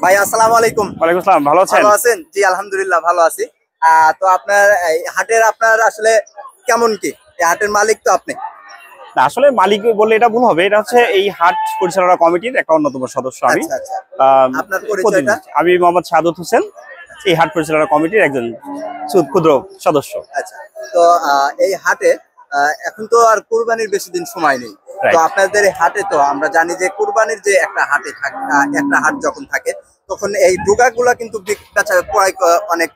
ভাই আসসালামু আলাইকুম। ওয়ালাইকুম আসসালাম। ভালো আছেন? ভালো আছেন? জি আলহামদুলিল্লাহ ভালো আছি। তো আপনার এই হাটের আপনার আসলে কেমন কি? এই হাটের মালিক তো আপনি। না আসলে মালিক বললে এটা ভুল হবে। এটা হচ্ছে এই হাট পরিচালনা কমিটির একটা অন্যতম সদস্য আমি। আচ্ছা আচ্ছা। আপনার পরিচয়টা? আমি মোহাম্মদ সাদত হোসেন, এই হাট পরিচালনা কমিটির একজন ক্ষুদ্র সদস্য। আচ্ছা। তো এই হাটে এখন তো আর কুরবানির বেশি দিন সময় নেই। তো আপনাদের এই হাটে তো আমরা জানি যে কুরবানির যে একটা হাটে থাকে, একটা হাট যখন থাকে তখন এই ডুগাগুলা কিন্তু বেচা ক্রয় অনেক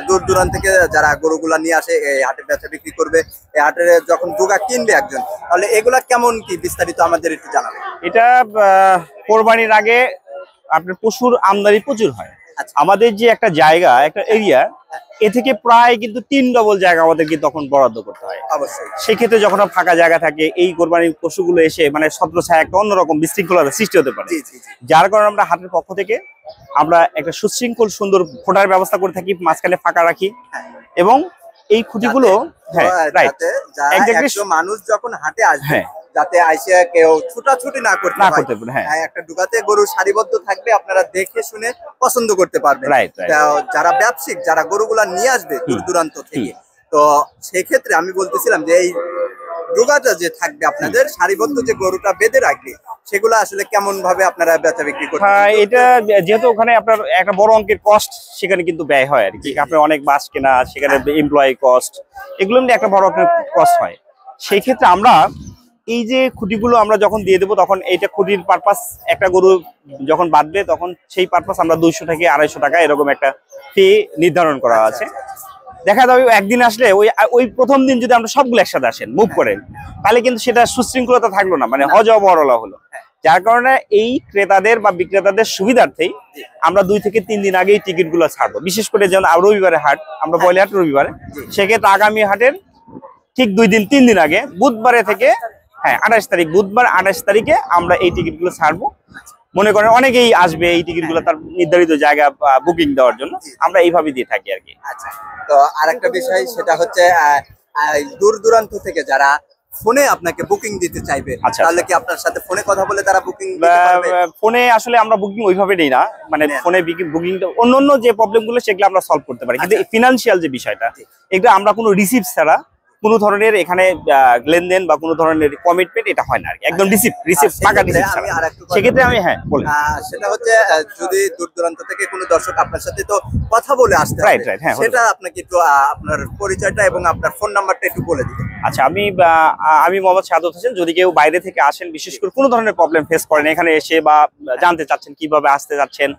দূর দূরান্ত থেকে যারা গরুগুলা নিয়ে আসে এই হাটে বেচা বিক্রি করবে। এই হাটে যখন ডুগা কিনবে একজন, তাহলে এগুলা কেমন কি বিস্তারিত আমাদের একটু জানাবেন। এটা কোরবানির আগে আপনার পশুর আমদানি প্রচুর হয়। আমাদের যে একটা জায়গা, একটা এরিয়া, এ থেকে প্রায় কিন্তু 3 ডবল জায়গা আমাদেরকে তখন বরাদ্দ করতে হয়। অবশ্যই সেক্ষেত্রে যখন ফাঁকা জায়গা থাকে, এই কোরবানির পশুগুলো এসে মানে ছত্রছায়া একটা অন্যরকম বিশৃঙ্খলার সৃষ্টি হতে পারে। যার কারণে আমরা হাটের পক্ষ থেকে আমরা একটা সুশৃঙ্খল সুন্দর ফোটার ব্যবস্থা করে থাকি, মাঝখানে ফাঁকা রাখি এবং এই খুঁটিগুলো মানুষ যখন হাটে আসবে যাতে আইসে কেউ ছুটাছুটি না করতে পারে। একটা ডুগাতে গরু সারিবদ্ধ থাকবে, আপনারা দেখে শুনে পছন্দ করতে পারবেন। যারা ব্যবসায়িক, যারা গরুগুলা নিয়ে আসবে দূর দূরান্ত থেকে, তো সেক্ষেত্রে আমি বলতেছিলাম যে এই ডুগাটা যে থাকবে আপনাদের সারিবদ্ধ যে গরুটা বেঁধে রাখবে, সেগুলো আসলে কেমন ভাবে আপনারা বেচা বিক্রি করবেন? এটা যেহেতু ওখানে আপনার একটা বড় অঙ্কের কস্ট সেখানে কিন্তু ব্যয় হয় আর কি। আপনার অনেক বাস কেনা, সেখানে এমপ্লয়ি কস্ট, এগুলো নিয়ে একটা বড় অঙ্কের কস্ট হয়। সেই ক্ষেত্রে আমরা এই যে খুঁটিগুলো আমরা যখন দিয়ে দেবো, তখন এইটা খুঁটির পারপাস, একটা গরু যখন বাঁধবে তখন সেই পারপাস আমরা 200 থেকে 250 টাকা এরকম একটা ফি নির্ধারণ করা আছে। দেখা যাবে একদিন আসলে ওই প্রথম দিন যদি আমরা সবগুলো একসাথে আসেন মুভ করেন, তাহলে কিন্তু সেটা সুশৃঙ্খলতা থাকলো না, মানে হজ অবরলা হলো। যার কারণে এই ক্রেতাদের বা বিক্রেতাদের সুবিধার্থেই আমরা 2 থেকে 3 দিন আগেই টিকিট গুলো ছাড়বো। বিশেষ করে যেমন রবিবারে হাট, আমরা পয়লা হাট রবিবারে, সেক্ষেত্রে আগামী হাটের ঠিক 2 দিন 3 দিন আগে বুধবারে থেকে 28 তারিখ, বুধবার 28 তারিখে আমরা এই টিকিট গুলো ছাড়বো। মনে করেন অনেকেই আসবে এই টিকিট গুলো তার নির্ধারিত জায়গা বুকিং দেওয়ার জন্য, আমরা এইভাবে দিয়ে থাকি আর কি। আচ্ছা, তো আরেকটা বিষয় সেটা হচ্ছে দূর দূরান্ত থেকে যারা ফোনে আপনাকে বুকিং দিতে চাইবে, তাহলে কি আপনার সাথে ফোনে কথা বলে তারা বুকিং দিতে পারবে? ফোনে আসলে আমরা বুকিং ওইভাবে নেই না, মানে ফোনে বুকিং অন্যান্য যে প্রবলেম গুলো সেগুলো আমরা সলভ করতে পারি, কিন্তু ফিনান্সিয়াল যে বিষয়টা, এগুলো আমরা কোনো রিসিপ্ট ছাড়া কোনো ধরনের এখানে লেনদেন বা কোনো ধরনের কমিটমেন্ট এটা হয় না আর কি। একদম রিসিপ্ট টাকা রিসিপ্ট ছাড়া। সেক্ষেত্রে আমি সেটা হচ্ছে যদি দূর দূরান্ত থেকে কোনো দর্শক আপনার সাথে তো কথা বলে আসতে হয়, সেটা আপনাকে একটু আপনার পরিচয়টা এবং আপনার ফোন নাম্বারটা একটু বলে দিবেন। আচ্ছা, আমি মোহাম্মদ সাদত হোসেন। যদি কেউ বাইরে থেকে আসেন, বিশেষ করে কোনো ধরনের প্রবলেম ফেস করেন এখানে এসে, বা জানতে চাচ্ছেন কিভাবে আসতে যাচ্ছেন,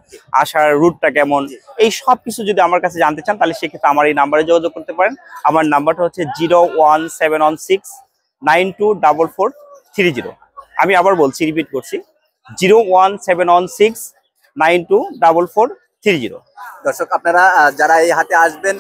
আসার রুটটা কেমন, এই সব কিছু যদি আমার কাছে জানতে চান, তাহলে সেক্ষেত্রে আমার এই নাম্বারে যোগাযোগ করতে পারেন। আমার নাম্বারটা হচ্ছে 01716924430। আমি আবার বলছি, রিপিট করছি, 01716924430। দর্শক আপনারা যারা এই হাটে আসবেন,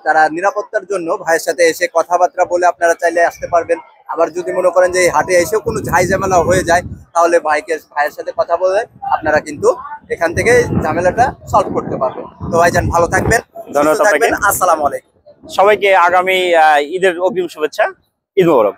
তারা নিরাপত্তার জন্য ভাইয়ের সাথে এসে কথাবার্তা বলে আপনারা চাইলে আসতে পারবেন। আবার যদি মনে করেন যে এই হাটে এসেও কোনো ঝাই ঝামেলা হয়ে যায়, তাহলে ভাইয়ের সাথে কথা বলে আপনারা কিন্তু এখান থেকে ঝামেলাটা সলভ করতে পারবেন। তো ভাইজান ভালো থাকবেন, ধন্যবাদ। আসসালামু আলাইকুম। সবাইকে আগামী ঈদের অগ্রিম শুভেচ্ছা। ঈদ মোবারক।